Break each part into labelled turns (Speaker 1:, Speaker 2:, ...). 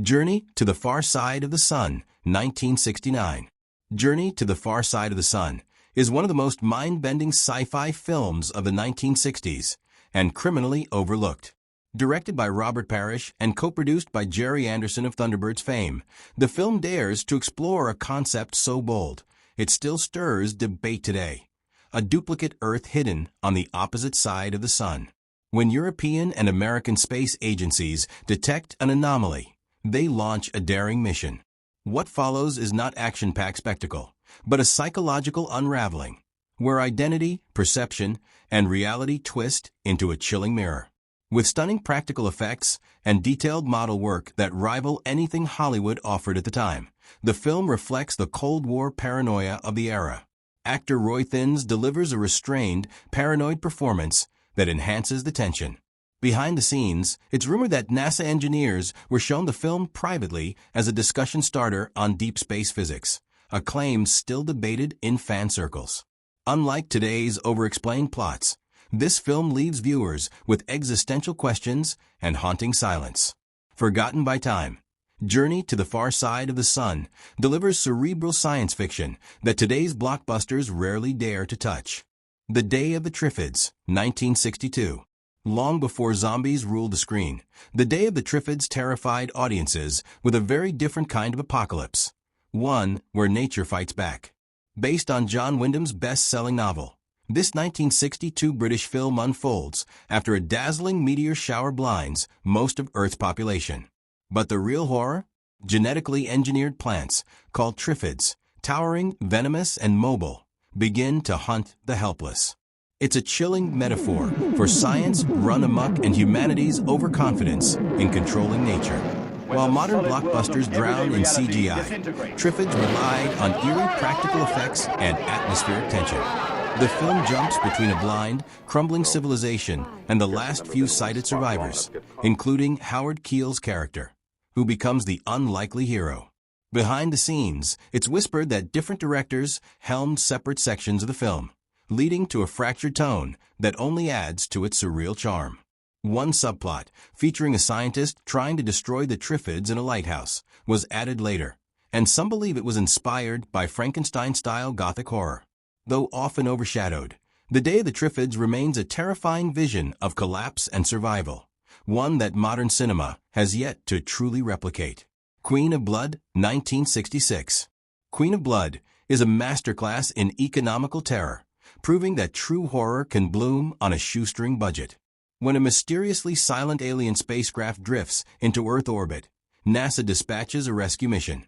Speaker 1: Journey to the Far Side of the Sun, 1969. Journey to the Far Side of the Sun is one of the most mind-bending sci-fi films of the 1960s and criminally overlooked. Directed by Robert Parrish and co-produced by Jerry Anderson of Thunderbirds fame, the film dares to explore a concept so bold, it still stirs debate today. A duplicate Earth hidden on the opposite side of the Sun. When European and American space agencies detect an anomaly, they launch a daring mission. What follows is not action-packed spectacle, but a psychological unraveling, where identity, perception, and reality twist into a chilling mirror. With stunning practical effects and detailed model work that rival anything Hollywood offered at the time, the film reflects the Cold War paranoia of the era. Actor Roy Thins delivers a restrained, paranoid performance that enhances the tension. Behind the scenes, it's rumored that NASA engineers were shown the film privately as a discussion starter on deep space physics, a claim still debated in fan circles. Unlike today's over-explained plots, this film leaves viewers with existential questions and haunting silence. Forgotten by time, Journey to the Far Side of the Sun delivers cerebral science fiction that today's blockbusters rarely dare to touch. The Day of the Tripfids, 1962. Long before zombies ruled the screen, The Day of the Tripfids terrified audiences with a very different kind of apocalypse, one where nature fights back. Based on John Wyndham's best-selling novel, this 1962 British film unfolds after a dazzling meteor shower blinds most of Earth's population. But the real horror? Genetically engineered plants, called Tripfids, towering, venomous, and mobile, begin to hunt the helpless. It's a chilling metaphor for science run amok and humanity's overconfidence in controlling nature. While modern blockbusters drown in CGI, Tripfids relied on eerie practical effects and atmospheric tension. The film jumps between a blind, crumbling civilization and the last few sighted survivors, including Howard Keel's character, who becomes the unlikely hero. Behind the scenes, it's whispered that different directors helmed separate sections of the film, leading to a fractured tone that only adds to its surreal charm. One subplot, featuring a scientist trying to destroy the Tripfids in a lighthouse, was added later, and some believe it was inspired by Frankenstein-style Gothic horror. Though often overshadowed, The Day of the Tripfids remains a terrifying vision of collapse and survival, one that modern cinema has yet to truly replicate. Queen of Blood, 1966. Queen of Blood is a masterclass in economical terror, proving that true horror can bloom on a shoestring budget. When a mysteriously silent alien spacecraft drifts into Earth orbit, NASA dispatches a rescue mission,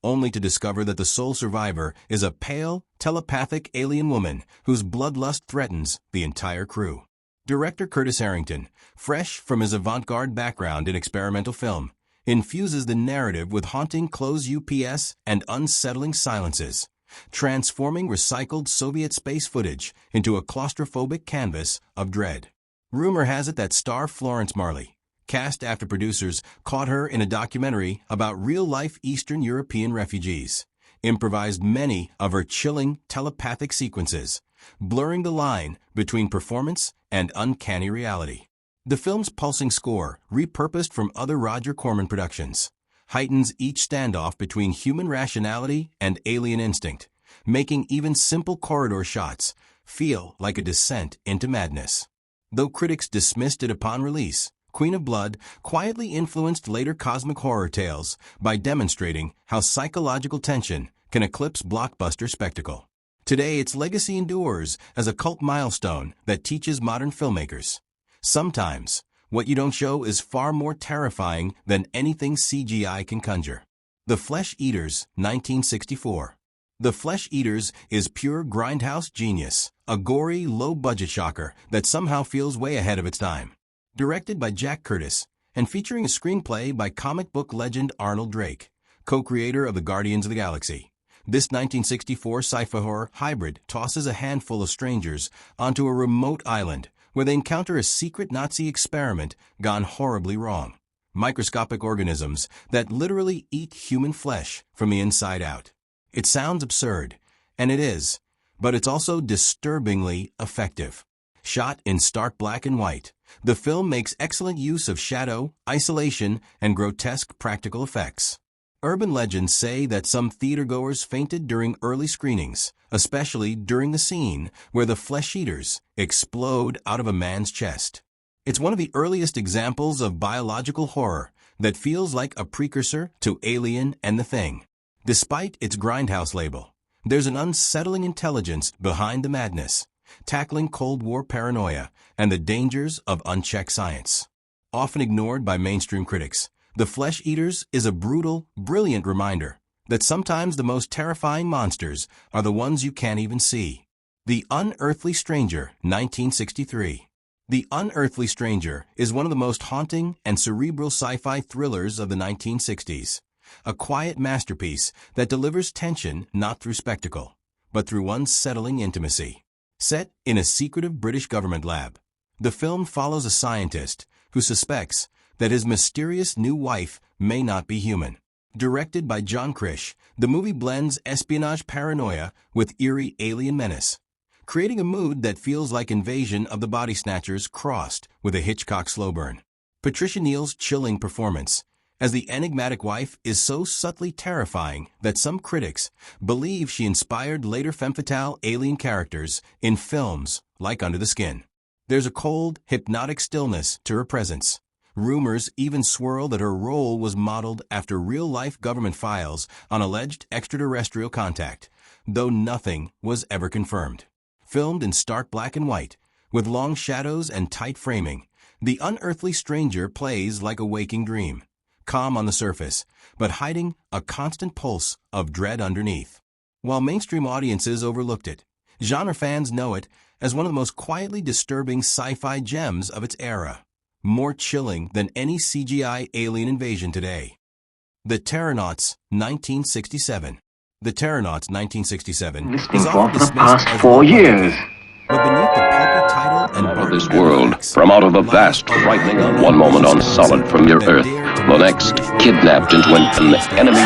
Speaker 1: only to discover that the sole survivor is a pale, telepathic alien woman whose bloodlust threatens the entire crew. Director Curtis Harrington, fresh from his avant-garde background in experimental film, infuses the narrative with haunting close UPS and unsettling silences, transforming recycled Soviet space footage into a claustrophobic canvas of dread. Rumor has it that star Florence Marley, cast after producers caught her in a documentary about real-life Eastern European refugees, improvised many of her chilling telepathic sequences, blurring the line between performance and uncanny reality. The film's pulsing score, repurposed from other Roger Corman productions, heightens each standoff between human rationality and alien instinct, making even simple corridor shots feel like a descent into madness. Though critics dismissed it upon release, Queen of Blood quietly influenced later cosmic horror tales by demonstrating how psychological tension can eclipse blockbuster spectacle. Today, its legacy endures as a cult milestone that teaches modern filmmakers. Sometimes, what you don't show is far more terrifying than anything CGI can conjure. The Flesh Eaters, 1964. The Flesh Eaters is pure grindhouse genius, a gory, low-budget shocker that somehow feels way ahead of its time. Directed by Jack Curtis and featuring a screenplay by comic book legend Arnold Drake, co-creator of the Guardians of the Galaxy, this 1964 sci-fi horror hybrid tosses a handful of strangers onto a remote island where they encounter a secret Nazi experiment gone horribly wrong. Microscopic organisms that literally eat human flesh from the inside out. It sounds absurd, and it is, but it's also disturbingly effective. Shot in stark black and white, the film makes excellent use of shadow, isolation, and grotesque practical effects. Urban legends say that some theatergoers fainted during early screenings, especially during the scene where the flesh-eaters explode out of a man's chest. It's one of the earliest examples of biological horror that feels like a precursor to Alien and The Thing. Despite its grindhouse label, there's an unsettling intelligence behind the madness, tackling Cold War paranoia and the dangers of unchecked science. Often ignored by mainstream critics, The Flesh Eaters is a brutal, brilliant reminder that sometimes the most terrifying monsters are the ones you can't even see. The Unearthly Stranger, 1963. The Unearthly Stranger is one of the most haunting and cerebral sci-fi thrillers of the 1960s. A quiet masterpiece that delivers tension not through spectacle, but through unsettling intimacy. Set in a secretive British government lab, the film follows a scientist who suspects that his mysterious new wife may not be human. Directed by John Krish, the movie blends espionage paranoia with eerie alien menace, creating a mood that feels like Invasion of the Body Snatchers crossed with a Hitchcock slow burn. Patricia Neal's chilling performance as the enigmatic wife is so subtly terrifying that some critics believe she inspired later femme fatale alien characters in films like Under the Skin. There's a cold, hypnotic stillness to her presence. Rumors even swirl that her role was modeled after real-life government files on alleged extraterrestrial contact, though nothing was ever confirmed. Filmed in stark black and white, with long shadows and tight framing, The Unearthly Stranger plays like a waking dream, calm on the surface, but hiding a constant pulse of dread underneath. While mainstream audiences overlooked it, genre fans know it as one of the most quietly disturbing sci-fi gems of its era, more chilling than any CGI alien invasion today. The Terranauts, 1967. The Terranauts, 1967, is often dismissed as
Speaker 2: 4 years.
Speaker 1: But beneath the pulpy title and
Speaker 3: Out of this
Speaker 1: barking
Speaker 3: world,
Speaker 1: graphics,
Speaker 3: from out of the vast, frightening, one moment on solid from your Earth, the next kidnapped into an enemy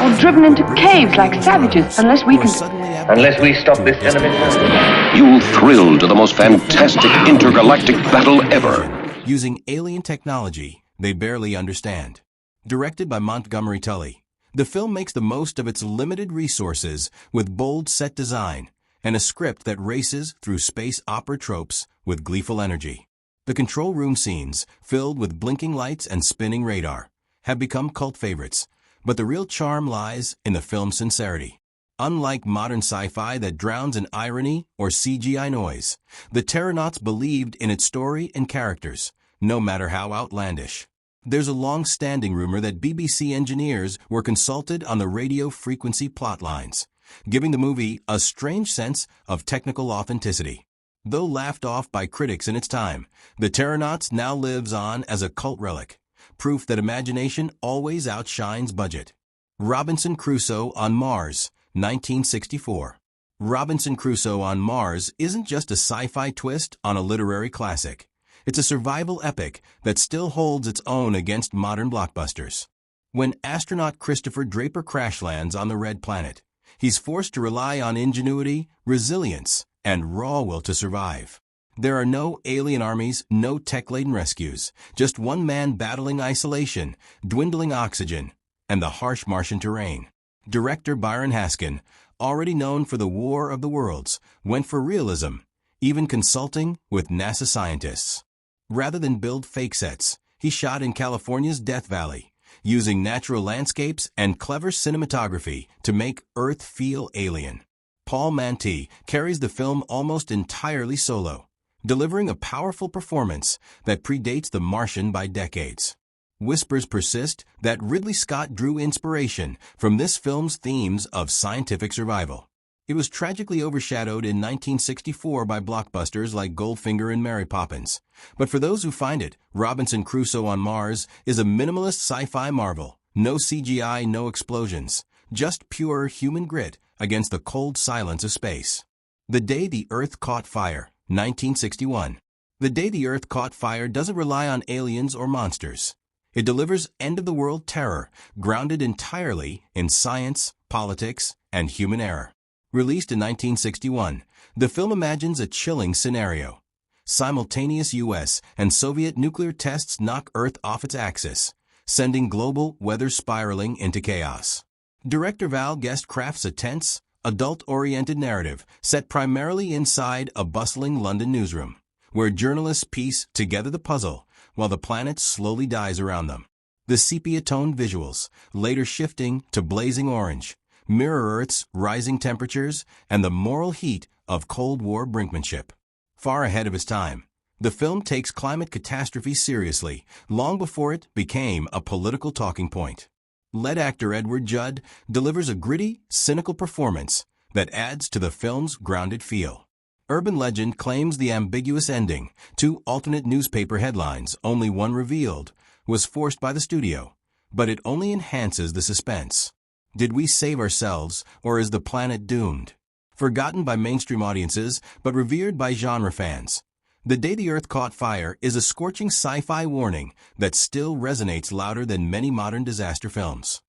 Speaker 4: or driven into caves like savages, unless we
Speaker 2: stop this enemy.
Speaker 3: You'll thrill to the most fantastic intergalactic battle ever.
Speaker 1: Using alien technology they barely understand. Directed by Montgomery Tully, the film makes the most of its limited resources with bold set design and a script that races through space opera tropes with gleeful energy. The control room scenes, filled with blinking lights and spinning radar, have become cult favorites, but the real charm lies in the film's sincerity. Unlike modern sci-fi that drowns in irony or CGI noise, the Terranauts believed in its story and characters, no matter how outlandish. There's a long-standing rumor that BBC engineers were consulted on the radio frequency plot lines, giving the movie a strange sense of technical authenticity. Though laughed off by critics in its time, the Terranauts now lives on as a cult relic, proof that imagination always outshines budget. Robinson Crusoe on Mars, 1964. Robinson Crusoe on Mars isn't just a sci-fi twist on a literary classic. It's a survival epic that still holds its own against modern blockbusters. When astronaut Christopher Draper crash lands on the Red Planet, he's forced to rely on ingenuity, resilience, and raw will to survive. There are no alien armies, no tech-laden rescues, just one man battling isolation, dwindling oxygen, and the harsh Martian terrain. Director Byron Haskin, already known for The War of the Worlds, went for realism, even consulting with NASA scientists. Rather than build fake sets, he shot in California's Death Valley, using natural landscapes and clever cinematography to make Earth feel alien. Paul Mantee carries the film almost entirely solo, delivering a powerful performance that predates The Martian by decades. Whispers persist that Ridley Scott drew inspiration from this film's themes of scientific survival. It was tragically overshadowed in 1964 by blockbusters like Goldfinger and Mary Poppins. But for those who find it, Robinson Crusoe on Mars is a minimalist sci-fi marvel. No CGI, no explosions. Just pure human grit against the cold silence of space. The Day the Earth Caught Fire, 1961. The Day the Earth Caught Fire doesn't rely on aliens or monsters. It delivers end-of-the-world terror grounded entirely in science, politics, and human error. Released in 1961, the film imagines a chilling scenario. Simultaneous U.S. and Soviet nuclear tests knock Earth off its axis, sending global weather spiraling into chaos. Director Val Guest crafts a tense, adult-oriented narrative set primarily inside a bustling London newsroom, where journalists piece together the puzzle while the planet slowly dies around them. The sepia-toned visuals, later shifting to blazing orange, mirror Earth's rising temperatures and the moral heat of Cold War brinkmanship. Far ahead of its time, the film takes climate catastrophe seriously, long before it became a political talking point. Lead actor Edward Judd delivers a gritty, cynical performance that adds to the film's grounded feel. Urban legend claims the ambiguous ending, 2 alternate newspaper headlines, only one revealed, was forced by the studio, but it only enhances the suspense. Did we save ourselves, or is the planet doomed? Forgotten by mainstream audiences, but revered by genre fans, The Day the Earth Caught Fire is a scorching sci-fi warning that still resonates louder than many modern disaster films.